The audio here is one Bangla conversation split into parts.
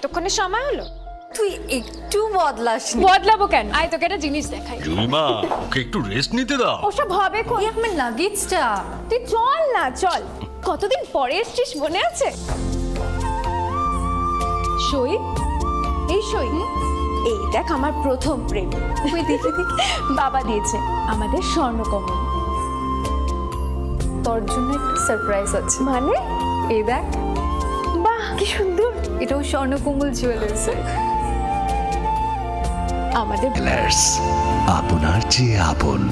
এতক্ষণে সময় হলো? তুই একটু বদলাস নি। বদলাবো কেন? আয় তোকে একটা জিনিস দেখাই। জুইমা ওকে একটু রেস্ট নিতে দাও। ওসব হবে কোন? এই আমার লাগেজটা। তুই চল না, চল। কতদিন পরে এসছিস, মনে আছে? সই, এই সই, এই দেখ আমার প্রথম প্রেম। তুই দেখে দেখে বাবা দিয়েছে আমাদের স্বর্ণকমল। তোর জন্য একটা সারপ্রাইজ আছে। মানে? এই দেখ, বাহ কি সুন্দর। এটাও স্বর্ণকমল জুয়েলার্স। আমাদের জুয়েলার্স, আপনার চেয়ে আপন।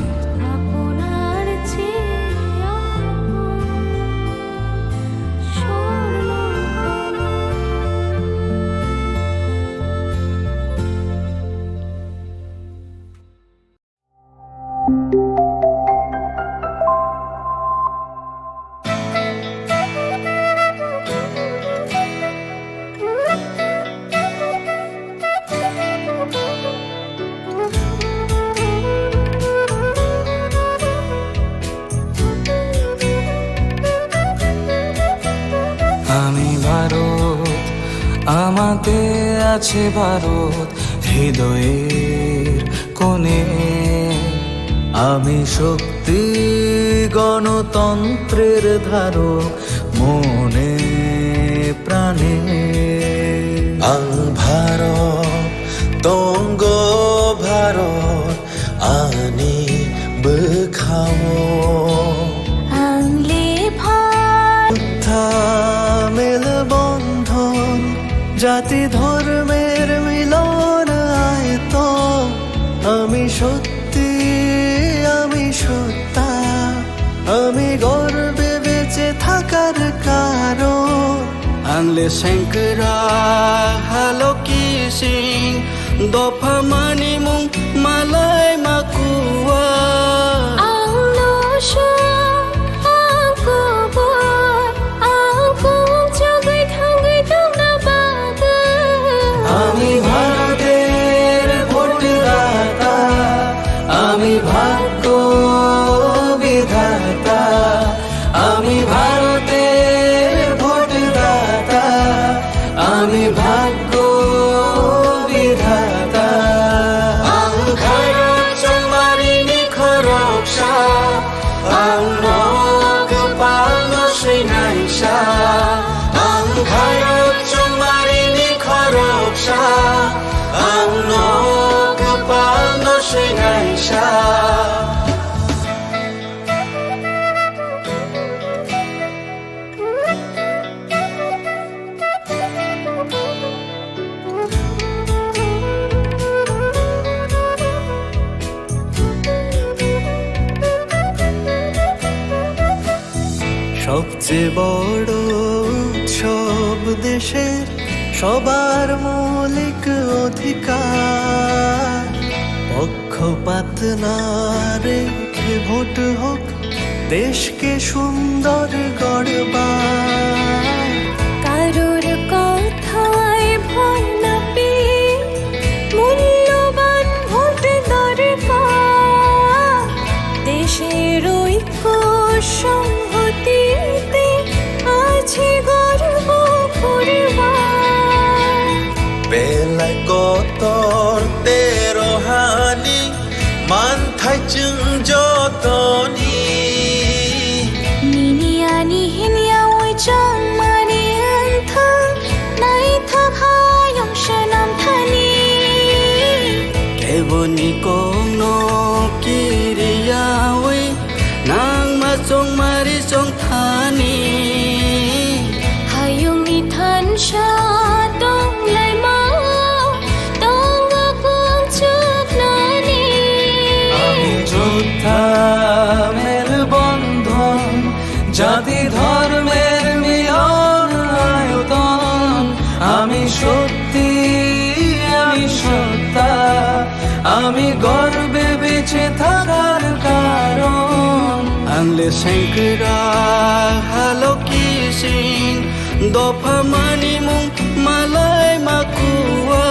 আমি ভারত, আমাতে আছে ভারত হৃদয়ের কোণে। আমি শক্তি গণতন্ত্রের ধারক মনে প্রাণে। আং ভারত তঙ্গ ভারত আনি বখাও মেলবন্ধন জাতি ধর্মের মিলন আয়তন। আমি সত্যি, আমি সত্তা, আমি গর্বে বেঁচে থাকার কারণ। আনলে শঙ্করা হালো কি সিং দফা মানি মুং মালাই মাকুয়া। আমি ভারতের ভোটদাতা, আমি ভাগ্য বিধাতা। আমি ভারতের ভোটদাতা, আমি ভাগ্য বিধাতা। মারিনি খরকসা আং নগ পালো শ্রীনাইসা। আং ভারত মারিনি খরকসা আং নগ পালো শ্রীনাইসা। সবচেয়ে বড় উৎসব দেশের সবার মৌলিক অধিকার। পক্ষপাত না রেখে ভোট হোক দেশকে সুন্দর গড়বার। কারোর কথায় ভয় না পেয়ে মূল্যবান ভোট দরকার। দেশের ঐক্য সংহতিতে আছে গর্ব করবার। বেলায় কতর তেরোহানি মানথাই চুং যতনি। নিনিয়ানি হিনিয়া ওই চং মানি আন্থাং নাই থাকায়ং সনাম থানি। কেবনি কোনো কিরিয়াওই নাং মা চং মারি চং থানি। হায়ং নি থান সা দং লাই মাও দং আকুং চুক নানি। আমি যোদ্ধা মেলবন্ধন জাতি ধর্মের মিলন আয়তন। আমি সত্যি, আমি সত্তা, আমি গর্বে বেঁচে থাকার কারণ। আনলে শঙ্করা হালো কি সিং দফা মানি মুং মালাই মাকুয়া।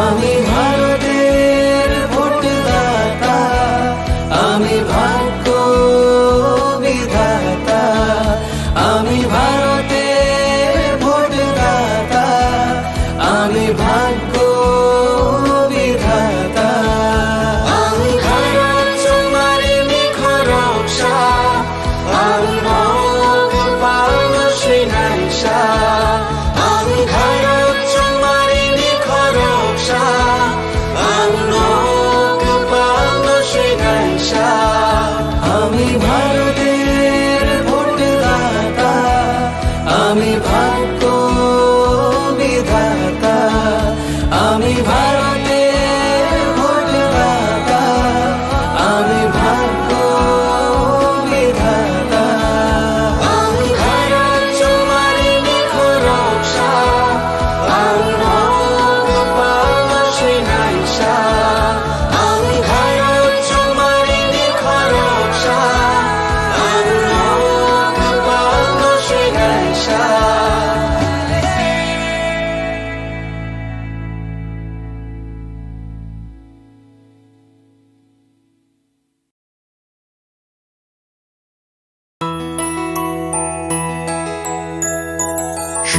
আমি ভারতের ভোটদাতা,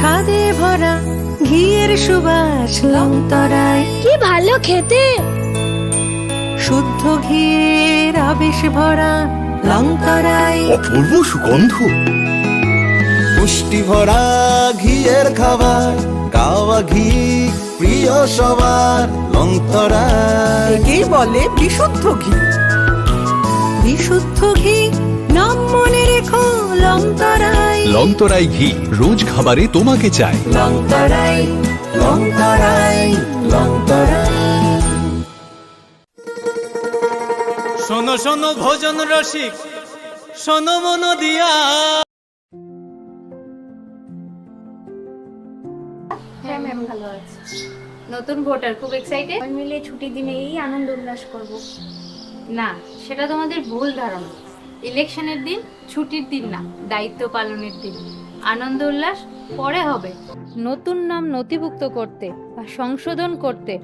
স্বাদে ভরা ঘিয়ের সুবাস লংতরায়, কি ভালো খেতে। শুদ্ধ ঘিয়ের আবেশ ভরা লংতরায়, অপূর্ব সুগন্ধ। পুষ্টি ভরা ঘিয়ের খাবার, গাওয়া ঘি প্রিয় সবার লংতরা। একেই বলে বিশুদ্ধ ঘি। বিশুদ্ধ ঘি নাম মনে রেখো লংতরায়। লংতরাই ঘি রোজ খাবারে তোমাকে চাই। লংতরায়, লংতরায়, লংতরায়। শোনো শোনো ভোজন রসিক, শোনো মন দিয়া। হ্যাঁ ম্যাম ভালো আছে। নতুন ভোটার খুব এক্সাইটেড। সবাই মিলে ছুটির দিনে এই আনন্দ উল্লাস করব। না, সেটা তোমাদের ভুল ধারণা। ইলেকশনের দিন ছুটির দিন না, দায়িত্ব পালনের দিন। আনন্দ উল্লাস পরে হবে। নতুন নাম নথিভুক্ত করতে বা সংশোধন করতে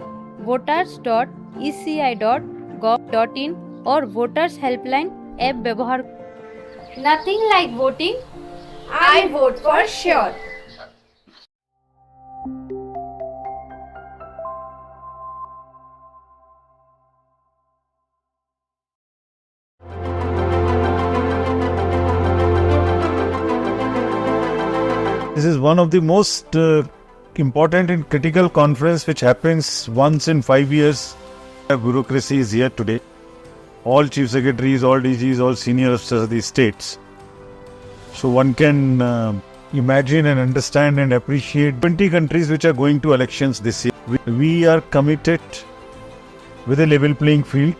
voters.eci.gov.in or voters helpline app ব্যবহার। Nothing like voting. I vote for sure. This is one of the most important and critical conference which happens once in 5 years. Bureaucracy is here today. All chief secretaries, all DGs, all senior officers of the states. So one can imagine and understand and appreciate 20 countries which are going to elections this year. We are committed with a level playing field.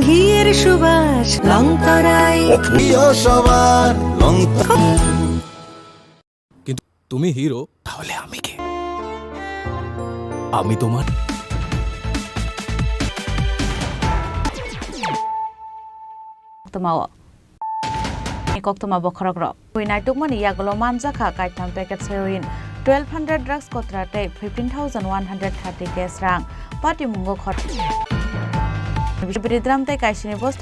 ঘিয়ের সুবাস লংতরায়, প্রিয় সবার লংতরা। কিন্তু তুমি হিরো, তাহলে আমি কে? আমি তোমার Koktoma Bokrogro. We night money Yagolo Manzaka, Kaitam packets heroin, 1200 drugs kotra tape, 15,130 case rang. Party Mungo Hot. Bridram take Kaishini Post.